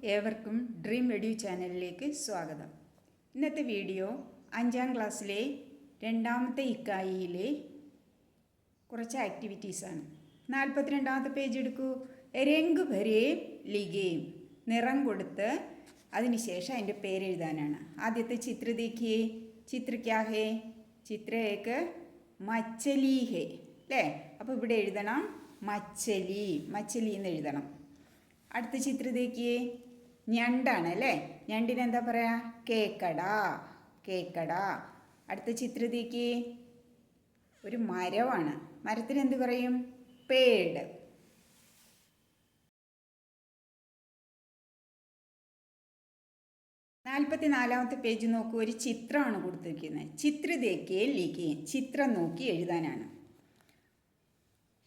ഏവർക്കും dream edu ചാനലിലേക്ക് സ്വാഗതം. ഇന്നത്തെ വീഡിയോ 5ാം ക്ലാസ്സിലെ രണ്ടാമത്തെ ഇക്കായിയിലെ കുറച്ച് ആക്ടിവിറ്റീസാണ്. 42ാമത്തെ പേജ് എടുക്കൂ. രംഗ് ഭരേ ലിഗേം, നിറം കൊടുത്ത് അതിനുശേഷം അതിൻ്റെ പേരെഴുതാനാണ്. ആദ്യത്തെ ചിത്ര ദേഖിയേ. ചിത്ര ക്യാ ഹേ? ചിത്ര ഏക്ക് മച്ചലി ഹേ അല്ലേ? അപ്പോൾ ഇവിടെ എഴുതണം മച്ചലി, മച്ചലി എന്ന് എഴുതണം. അടുത്ത ചിത്ര ദേഖിയേ. ഞണ്ടാണ് അല്ലേ? ഞണ്ടിന് എന്താ പറയുക? കേക്കട, കേക്കട. അടുത്ത ചിത്ര ദേഖിയേ. ഒരു മരമാണ്, മരത്തിന് എന്ത് പറയും? പേട്. നാൽപ്പത്തിനാലാമത്തെ പേജ് നോക്കൂ. ഒരു ചിത്രമാണ് കൊടുത്തിരിക്കുന്നത്. ചിത്ര ദേഖിയേ ലിഖിയേ, ചിത്രം നോക്കി എഴുതാനാണ്.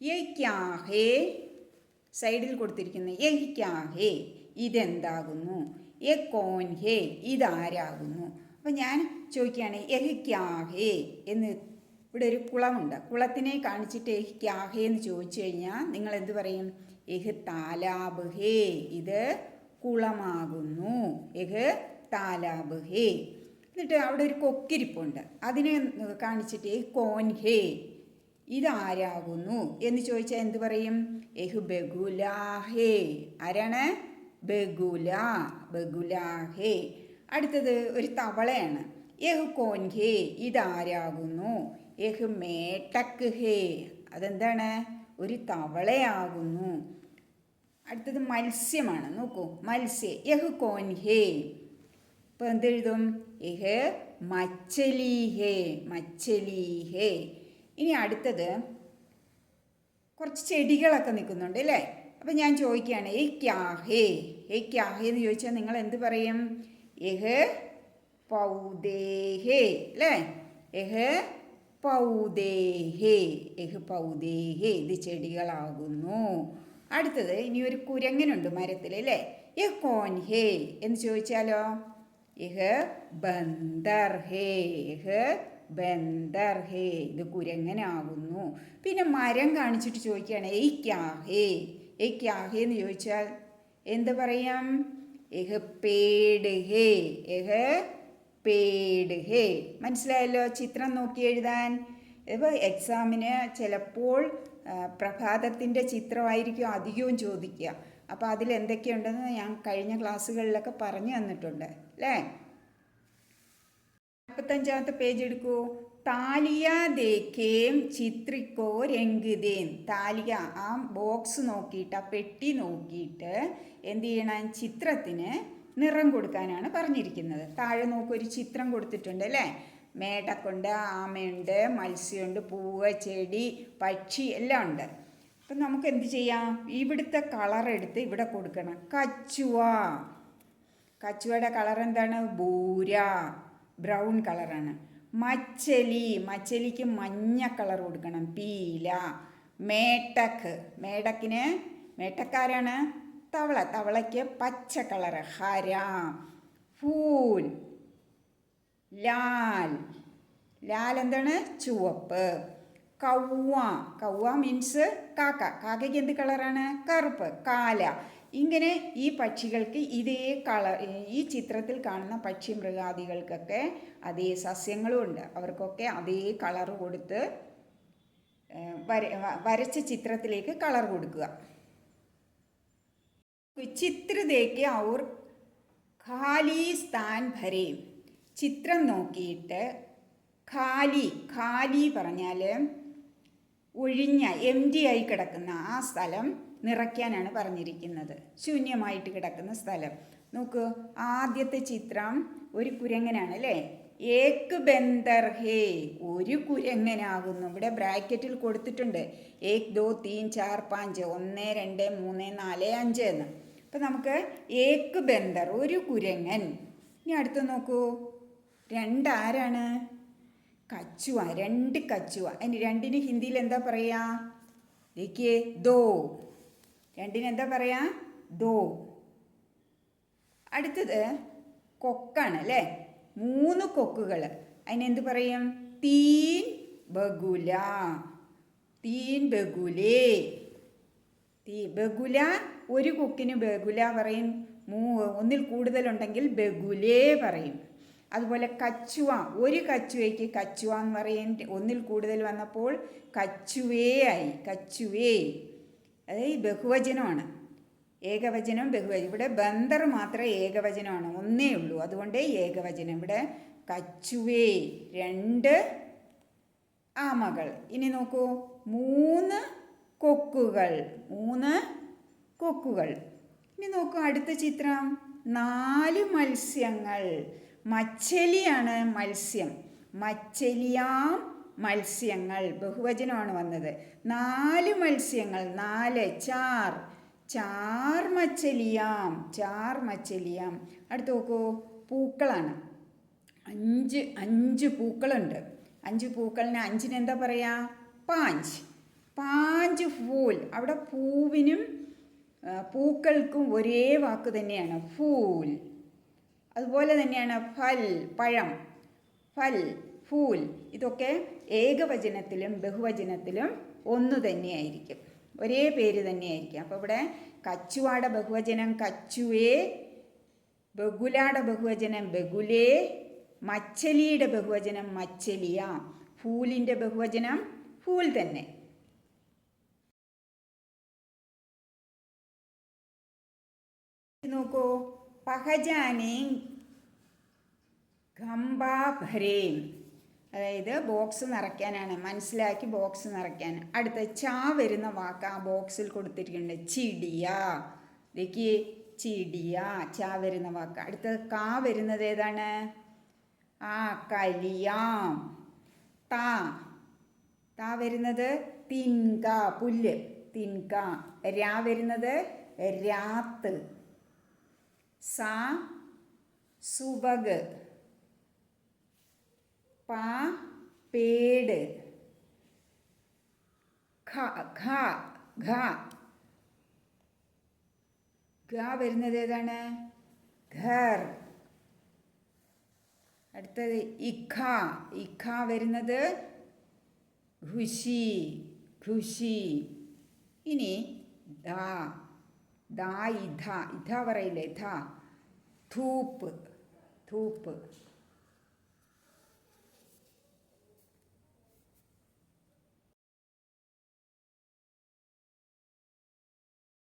യേ ക്യാ ഹേ, സൈഡിൽ കൊടുത്തിരിക്കുന്നത് യേ ക്യാ ഹേ, ഇതെന്താകുന്നു. യേ കോൻ ഹേ, ഇതാരാകുന്നു. അപ്പം ഞാൻ ചോദിക്കുകയാണ് യഹ് ക്യാ ഹേ എന്ന്. ഇവിടെ ഒരു കുളമുണ്ട്, കുളത്തിനെ കാണിച്ചിട്ട് യഹ് ക്യാ ഹേ എന്ന് ചോദിച്ചു കഴിഞ്ഞാൽ നിങ്ങൾ എന്ത് പറയും? യഹ് താലാബ് ഹേ, ഇത് കുളമാകുന്നു. യഹ് താലാബ് ഹേ. എന്നിട്ട് അവിടെ ഒരു കൊക്കിരിപ്പുണ്ട്, അതിനെ കാണിച്ചിട്ട് യഹ് കോൻ ഹേ, ഇതാരാകുന്നു എന്ന് ചോദിച്ചാൽ എന്ത് പറയും? യഹ് ബഗുലാ ഹേ. ആരാണ്? ബഗുല, ബഗുലാ ഹേ. അടുത്തത് ഒരു തവളയാണ്. യഹ് കോൻ ഹേ, ഇതാരാകുന്നു. യഹ് മേട്ടക് ഹേ, അതെന്താണ്? ഒരു തവളയാകുന്നു. അടുത്തത് മത്സ്യമാണ്. നോക്കൂ, മത്സ്യ. യഹ് കോൻ ഹേ, ഇപ്പോൾ എന്തെഴുതും? യഹ് മച്ചലി ഹേ, മച്ചലി ഹേ. ഇനി അടുത്തത് കുറച്ച് ചെടികളൊക്കെ നിൽക്കുന്നുണ്ട് അല്ലേ? അപ്പം ഞാൻ ചോദിക്കുകയാണ് ഏ ക്യാ ഹേ, ഏ ക്യാ ഹേ എന്ന് ചോദിച്ചാൽ നിങ്ങൾ എന്ത് പറയും? യഹ് പൗദേ ഹേ അല്ലേ? യഹ് പൗദേ ഹേ, യഹ് പൗദേ ഹേ, ഇത് ചെടികളാകുന്നു. അടുത്തത് ഇനി ഒരു കുരങ്ങനുണ്ട് മരത്തിൽ അല്ലേ? യഹ് കോൻ ഹേ എന്ന് ചോദിച്ചാലോ? യഹ് ബന്ദർ ഹേ, യഹ് ബന്ദർ ഹേ, ഇത് കുരങ്ങനാകുന്നു. പിന്നെ മരം കാണിച്ചിട്ട് ചോദിക്കുകയാണ് ഏയ് ക്യാ ഹേ, ഏയ് ക്യാ ഹേ എന്ന് ചോദിച്ചാൽ എന്ത് പറയാം? യഹ് പേട് ഹേ, യഹ് പേട് ഹേ. മനസ്സിലായല്ലോ ചിത്രം നോക്കി എഴുതാൻ? ഇപ്പോൾ എക്സാമിന് ചിലപ്പോൾ പ്രഭാതത്തിൻ്റെ ചിത്രമായിരിക്കും അധികവും ചോദിക്കുക. അപ്പോൾ അതിലെന്തൊക്കെയുണ്ടെന്ന് ഞാൻ കഴിഞ്ഞ ക്ലാസ്സുകളിലൊക്കെ പറഞ്ഞു തന്നിട്ടുണ്ട് അല്ലേ? 45ാമത്തെ പേജ് എടുക്കൂ. താലിയ ദേഖേം ചിത്രിക്കോ രംഗിതേം. താലിക, ആ ബോക്സ് നോക്കിയിട്ട്, ആ പെട്ടി നോക്കിയിട്ട് എന്ത് ചെയ്യണം? ചിത്രത്തിന് നിറം കൊടുക്കാനാണ് പറഞ്ഞിരിക്കുന്നത്. താഴെ നോക്കൂ, ഒരു ചിത്രം കൊടുത്തിട്ടുണ്ട് അല്ലേ? മേടക്കുണ്ട്, ആമയുണ്ട്, മത്സ്യമുണ്ട്, പൂവ്, ചെടി, പക്ഷി എല്ലാം ഉണ്ട്. അപ്പം നമുക്ക് എന്ത് ചെയ്യാം? ഇവിടുത്തെ കളർ എടുത്ത് ഇവിടെ കൊടുക്കണം. കച്ചുവ, കച്ചുവയുടെ കളർ എന്താണ്? ബൂര, ബ്രൗൺ കളറാണ്. മച്ചലി, മച്ചലിക്ക് മഞ്ഞ കളർ കൊടുക്കണം, പീല. മേട്ടക്ക്, മേടക്കിന്, മേട്ടക്കാരാണ് തവള, തവളയ്ക്ക് പച്ച കളറ്, ഹര. ഫൂൽ, ലാൽ, ലാൽ എന്താണ്? ചുവപ്പ്. കൗവ, കൗവ മീൻസ് കാക്ക, കാക്കയ്ക്ക് എന്ത് കളറാണ്? കറുപ്പ്, കാല. ഇങ്ങനെ ഈ പക്ഷികൾക്ക് ഇതേ കളർ, ഈ ചിത്രത്തിൽ കാണുന്ന പക്ഷി മൃഗാദികൾക്കൊക്കെ അതേ സസ്യങ്ങളും ഉണ്ട്, അവർക്കൊക്കെ അതേ കളർ കൊടുത്ത് വരച്ച ചിത്രത്തിലേക്ക് കളർ കൊടുക്കുക. ചിത്ര ദേഖ് ഔർ ഖാലി സ്ഥാൻ ഭരേ. ചിത്രം നോക്കിയിട്ട് ഖാലി, ഖാലി പറഞ്ഞാൽ ഒഴിഞ്ഞ, എംറ്റി ആയി കിടക്കുന്ന ആ സ്ഥലം നിറയ്ക്കാനാണ് പറഞ്ഞിരിക്കുന്നത്. ശൂന്യമായിട്ട് കിടക്കുന്ന സ്ഥലം. നോക്കൂ, ആദ്യത്തെ ചിത്രം ഒരു കുരങ്ങനാണ് അല്ലേ? ഏക് ബന്ദർ ഹേ, ഒരു കുരങ്ങനാകുന്നു. ഇവിടെ ബ്രാക്കറ്റിൽ കൊടുത്തിട്ടുണ്ട് 1 2 3 4 5, 1 2 3 4 5 എന്ന്. അപ്പം നമുക്ക് ഏക് ബന്ദർ, ഒരു കുരങ്ങൻ. ഇനി അടുത്ത് നോക്കൂ, രണ്ടാരാണ്? കച്ചുവ, രണ്ട് കച്ചുവ. അതിന് രണ്ടിന് ഹിന്ദിയിൽ എന്താ പറയുക? ദേഖിയേ, ദോ. രണ്ടിന് എന്താ പറയുക? ദോ. അടുത്തത് കൊക്കാണ് അല്ലേ? 3 കൊക്കുകൾ. അതിനെന്ത് പറയും? തീൻ ബഗുല, തീൻ ബഗുലേ. ബഗുല ഒരു കൊക്കിന് ബഗുല പറയും, ഒന്നിൽ കൂടുതലുണ്ടെങ്കിൽ ബഗുലേ പറയും. അതുപോലെ കച്ചുവ, ഒരു കച്ചുവയ്ക്ക് കച്ചുവ എന്ന് പറയും. ഒന്നിൽ കൂടുതൽ വന്നപ്പോൾ കച്ചുവേ ആയി, കച്ചുവേ. അത് ഈ ബഹുവചനമാണ്. ഏകവചനം ബഹുവചനം. ഇവിടെ ബന്ദർ മാത്രം ഏകവചനമാണ്, ഒന്നേ ഉള്ളൂ, അതുകൊണ്ട് ഏകവചനം. ഇവിടെ കച്ചുവേ, 2 ആമകൾ. ഇനി നോക്കൂ, 3 കൊക്കുകൾ, 3 കൊക്കുകൾ. ഇനി നോക്കൂ അടുത്ത ചിത്രം, 4 മത്സ്യങ്ങൾ. മച്ചലിയാണ് മത്സ്യം, മച്ചലിയാം മത്സ്യങ്ങൾ, ബഹുവചനമാണ് വന്നത്. 4 മത്സ്യങ്ങൾ, 4 ചാർ, ചാർ മച്ചലിയാം, ചാർ മച്ചലിയാം. അടുത്ത് നോക്കൂ, പൂക്കളാണ്. 5 പൂക്കളുണ്ട്. 5 പൂക്കളിന് 5-ന് എന്താ പറയുക? പാഞ്ച്, പാഞ്ച് ഫൂൽ. അവിടെ പൂവിനും പൂക്കൾക്കും ഒരേ വാക്ക് തന്നെയാണ്, ഫൂൽ. അതുപോലെ തന്നെയാണ് ഫൽ, പഴം, ഫൽ, ഫൂൽ. ഇതൊക്കെ ഏകവചനത്തിലും ബഹുവചനത്തിലും ഒന്ന് തന്നെയായിരിക്കും, ഒരേ പേര് തന്നെയായിരിക്കും. അപ്പോൾ ഇവിടെ കച്ചുവാടെ ബഹുവചനം കച്ചുവേ, ബഗുലാടെ ബഹുവചനം ബഗുലേ, മച്ചലിയുടെ ബഹുവചനം മച്ചലിയ, ഫൂലിൻ്റെ ബഹുവചനം ഫൂൽ തന്നെ. നോക്കൂ, പഹജാനെ ഖംബാ ഭരേം, അതായത് ബോക്സ് നിറയ്ക്കാനാണ്, മനസ്സിലാക്കി ബോക്സ് നിറയ്ക്കാൻ. അടുത്ത ചാ വരുന്ന വാക്ക് ആ ബോക്സിൽ കൊടുത്തിരിക്കുന്നുണ്ട്, ചിടിയ. देखिए ചിടിയ, ചാ വരുന്ന വാക്ക്. അടുത്തത് കാ വരുന്നത് ഏതാണ്? കലിയാം. താ വരുന്നത് തിൻക, പുല്ല്, തിൻക. രാ വരുന്നത് രാത്ത്. സാ സുബഗ്. പാ പേട്. ഘ വരുന്നത് ഏതാണ്? ഘർ. അടുത്തത് ഇഖ വരുന്നത് ഖുഷി, ഖുഷി. ഇനി ഇധ പറയില്ലേ, ധൂപ്പ്, ധൂപ്പ്.